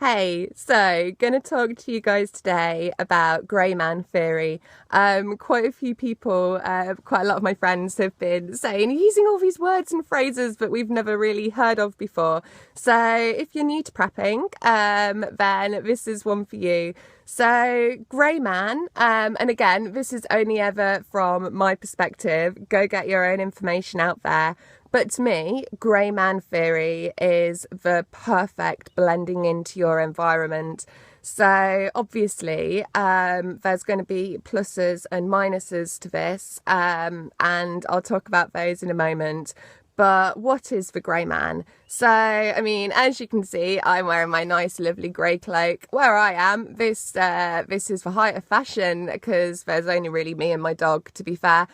Hey, so gonna talk to you guys today about grey man theory. Quite a few people, quite a lot of my friends have been saying, using all these words and phrases that we've never really heard of before. So if you're new to prepping, then this is one for you. So grey man, and again, this is only ever from my perspective. Go get your own information out there. But to me, grey man theory is the perfect blending into your environment. So obviously, there's going to be pluses and minuses to this, and I'll talk about those in a moment. But what is the grey man? So, I mean, as you can see, I'm wearing my nice, lovely grey cloak. Where I am, this is the height of fashion because there's only really me and my dog, to be fair.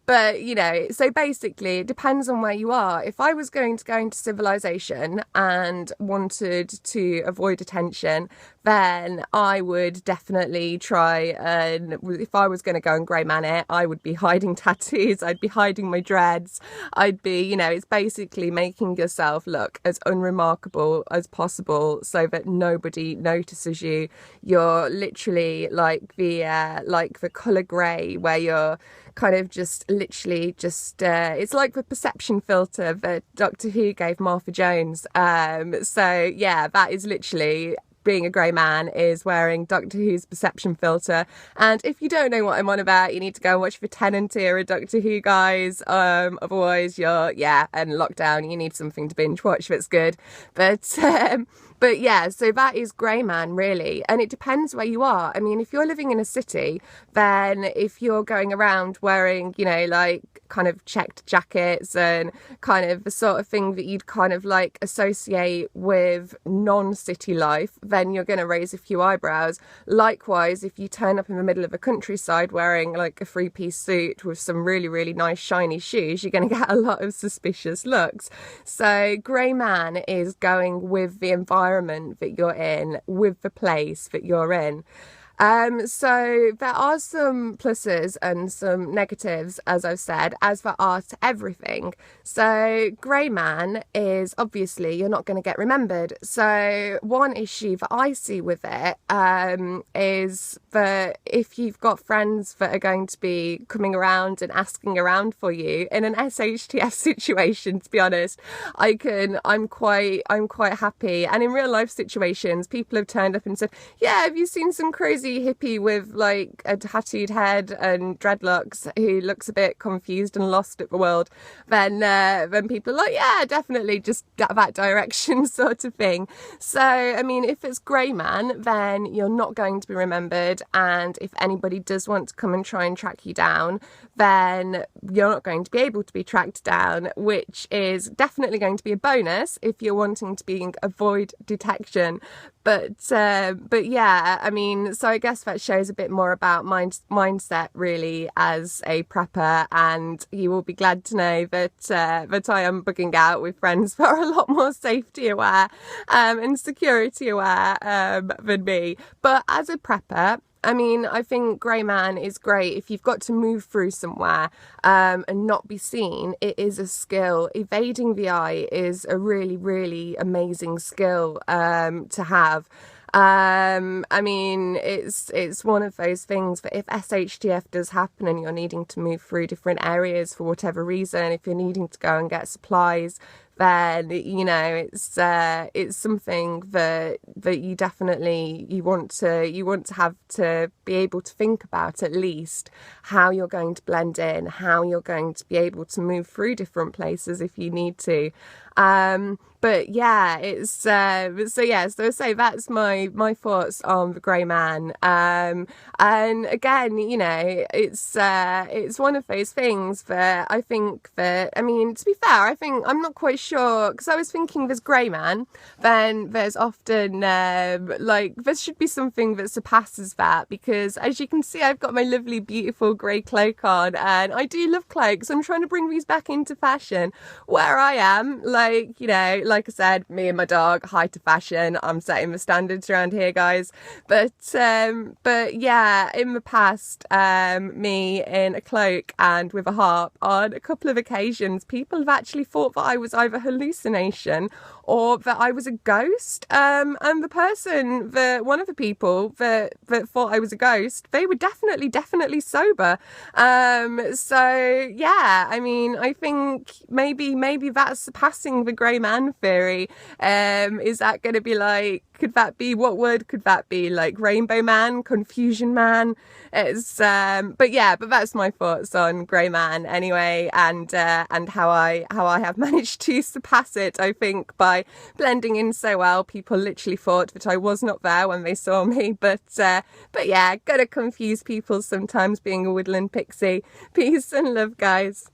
But, you know, so basically it depends on where you are. If I was going to go into civilization and wanted to avoid attention, then I would definitely try, and if I was going to go and grey man it, I would be hiding tattoos, I'd be hiding my dreads, I'd be, you know, it's basically making yourself look as unremarkable as possible so that nobody notices you. You're literally like the colour grey, where you're kind of just literally just it's like the perception filter that Doctor Who gave Martha Jones. So yeah, that is literally being a grey man, is wearing Doctor Who's perception filter. And if you don't know what I'm on about, you need to go and watch the Tennant era Doctor Who, guys. Otherwise you're, and lockdown, you need something to binge watch that's good. But yeah, so that is grey man, really. And it depends where you are. I mean, if you're living in a city, then if you're going around wearing, you know, like kind of checked jackets and kind of the sort of thing that you'd kind of like associate with non-city life, then you're going to raise a few eyebrows. Likewise, if you turn up in the middle of a countryside wearing like a three-piece suit with some really, really nice shiny shoes, you're going to get a lot of suspicious looks. So grey man is going with the environment that you're in, with the place that you're in. So there are some pluses and some negatives, as I've said, as there are to everything. So grey man is obviously you're not going to get remembered. So one issue that I see with it is that if you've got friends that are going to be coming around and asking around for you in an SHTF situation, to be honest, I'm quite happy. And in real life situations, people have turned up and said, yeah, have you seen some crazy hippie with like a tattooed head and dreadlocks who looks a bit confused and lost at the world? Then people are like, yeah, definitely, just that direction sort of thing. So I mean, if it's grey man, then you're not going to be remembered, and if anybody does want to come and try and track you down, then you're not going to be able to be tracked down, which is definitely going to be a bonus if you're wanting to avoid detection. But yeah, I mean, so I guess that shows a bit more about mindset really as a prepper, and you will be glad to know that I am bugging out with friends that are a lot more safety aware and security aware than me. But as a prepper, I mean, I think grey man is great if you've got to move through somewhere and not be seen. It is a skill. Evading the eye is a really, really amazing skill to have. I mean, it's one of those things that if SHTF does happen and you're needing to move through different areas for whatever reason, if you're needing to go and get supplies, then you know it's something that you definitely you want to have to be able to think about, at least how you're going to blend in, how you're going to be able to move through different places if you need to. But yeah, it's so say that's my thoughts on the grey man. And again, you know, it's one of those things that I think that, I mean, to be fair, I think I'm not quite sure, because I was thinking there's grey man, then there's often like there should be something that surpasses that, because as you can see, I've got my lovely beautiful grey cloak on, and I do love cloaks. I'm trying to bring these back into fashion where I am. Like, like, you know, like I said, me and my dog, height of fashion. I'm setting the standards around here, guys. But yeah, in the past, me in a cloak and with a harp on a couple of occasions, people have actually thought that I was either hallucination or that I was a ghost. And the person, one of the people that thought I was a ghost, they were definitely sober. So yeah, I mean, I think maybe that's surpassing the grey man theory. Is that going to be like, could that be, what word could that be? Like rainbow man, confusion man? It's but that's my thoughts on grey man anyway, and how I have managed to surpass it. I think by blending in so well, people literally thought that I was not there when they saw me. But yeah, gotta confuse people sometimes, being a woodland pixie. Peace and love, guys.